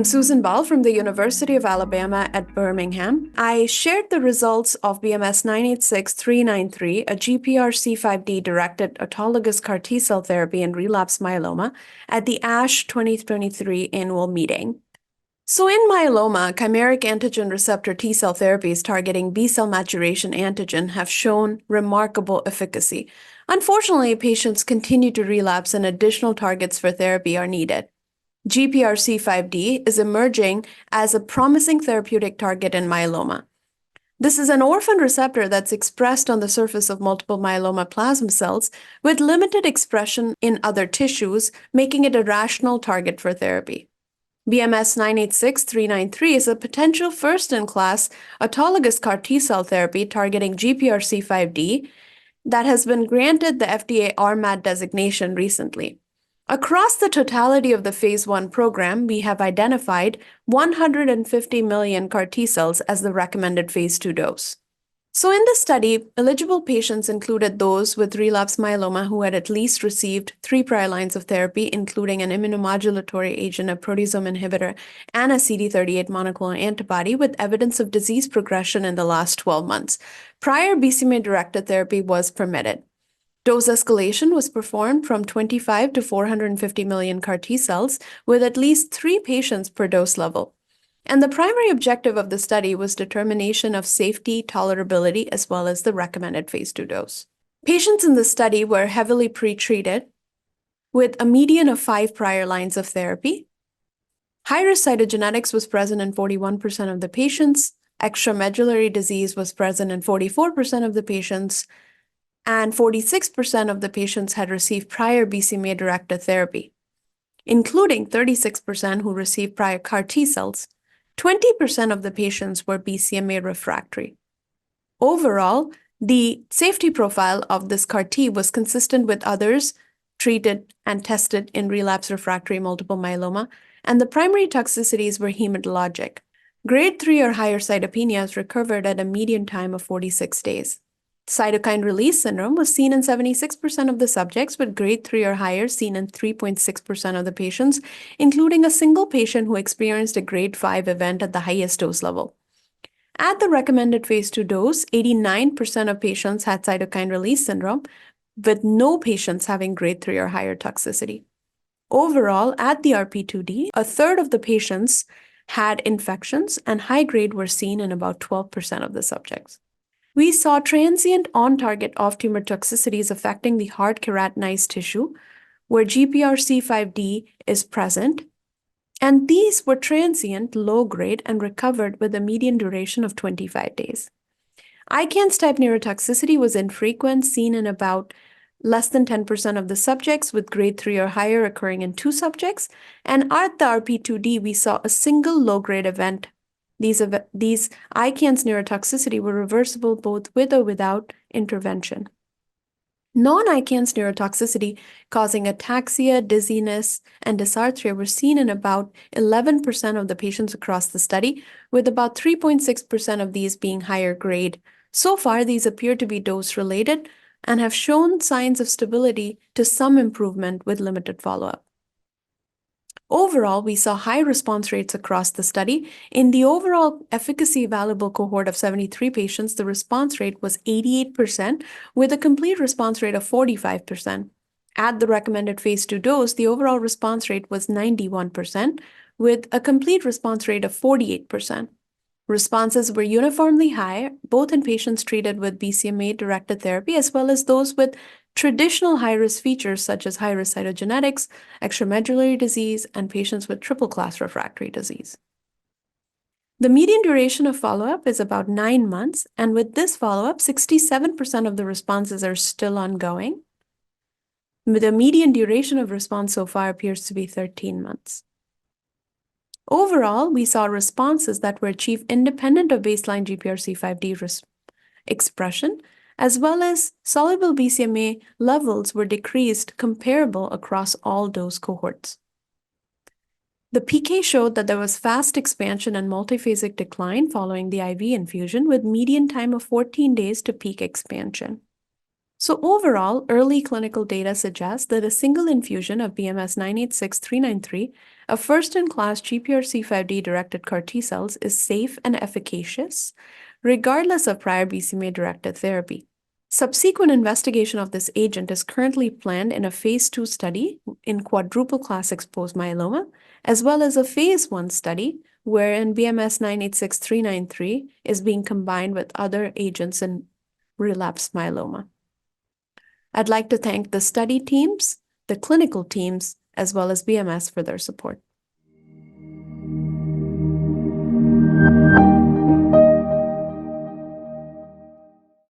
Susan Ball from the University of Alabama at Birmingham. I shared the results of BMS 986393, a GPRC5D directed autologous CAR T cell therapy in relapsed myeloma, at the ASH 2023 annual meeting. So in myeloma, chimeric antigen receptor T cell therapies targeting B cell maturation antigen have shown remarkable efficacy. Unfortunately, patients continue to relapse and additional targets for therapy are needed. GPRC5D is emerging as a promising therapeutic target in myeloma. This is an orphan receptor that's expressed on the surface of multiple myeloma plasma cells with limited expression in other tissues, making it a rational target for therapy. BMS 986393 is a potential first-in-class autologous CAR T cell therapy targeting GPRC5D that has been granted the FDA RMAT designation recently. Across the totality of the phase 1 program, we have identified 150 million CAR T cells as the recommended phase 2 dose. So in this study, eligible patients included those with relapsed myeloma who had at least received 3 prior lines of therapy, including an immunomodulatory agent, a proteasome inhibitor, and a CD38 monoclonal antibody with evidence of disease progression in the last 12 months. Prior BCMA-directed therapy was permitted. Dose escalation was performed from 25 to 450 million CAR T cells with at least 3 patients per dose level. And the primary objective of the study was determination of safety, tolerability, as well as the recommended phase 2 dose. Patients in the study were heavily pretreated with a median of 5 prior lines of therapy. High-risk cytogenetics was present in 41% of the patients. Extramedullary disease was present in 44% of the patients. And 46% of the patients had received prior BCMA-directed therapy, including 36% who received prior CAR T cells. 20% of the patients were BCMA refractory. Overall, the safety profile of this CAR T was consistent with others treated and tested in relapsed refractory multiple myeloma, and the primary toxicities were hematologic. Grade 3 or higher cytopenias recovered at a median time of 46 days. Cytokine release syndrome was seen in 76% of the subjects, with grade 3 or higher seen in 3.6% of the patients, including a single patient who experienced a grade 5 event at the highest dose level. At the recommended phase 2 dose, 89% of patients had cytokine release syndrome, with no patients having grade 3 or higher toxicity. Overall, at the RP2D, a third of the patients had infections, and high grade were seen in about 12% of the subjects. We saw transient on-target off-tumor toxicities affecting the hard keratinized tissue, where GPRC5D is present, and these were transient, low-grade, and recovered with a median duration of 25 days. ICANS-type neurotoxicity was infrequent, seen in about less than 10% of the subjects, with grade 3 or higher occurring in 2 subjects, and at the RP2D, we saw a single low-grade event. These ICANS neurotoxicity were reversible both with or without intervention. Non-ICANS neurotoxicity causing ataxia, dizziness, and dysarthria were seen in about 11% of the patients across the study, with about 3.6% of these being higher grade. So far, these appear to be dose-related and have shown signs of stability to some improvement with limited follow-up. Overall, we saw high response rates across the study. In the overall efficacy evaluable cohort of 73 patients, the response rate was 88%, with a complete response rate of 45%. At the recommended phase 2 dose, the overall response rate was 91%, with a complete response rate of 48%. Responses were uniformly high, both in patients treated with BCMA-directed therapy as well as those with traditional high-risk features such as high-risk cytogenetics, extramedullary disease, and patients with triple-class refractory disease. The median duration of follow-up is about 9 months, and with this follow-up, 67% of the responses are still ongoing. The median duration of response so far appears to be 13 months. Overall, we saw responses that were achieved independent of baseline GPRC5D expression, as well as soluble BCMA levels were decreased comparable across all dose cohorts. The PK showed that there was fast expansion and multiphasic decline following the IV infusion, with median time of 14 days to peak expansion. So overall, early clinical data suggests that a single infusion of BMS 986393, a first-in-class GPRC5D-directed CAR T cells, is safe and efficacious, regardless of prior BCMA-directed therapy. Subsequent investigation of this agent is currently planned in a phase 2 study in quadruple class exposed myeloma, as well as a phase 1 study wherein BMS 986393 is being combined with other agents in relapsed myeloma. I'd like to thank the study teams, the clinical teams, as well as BMS for their support.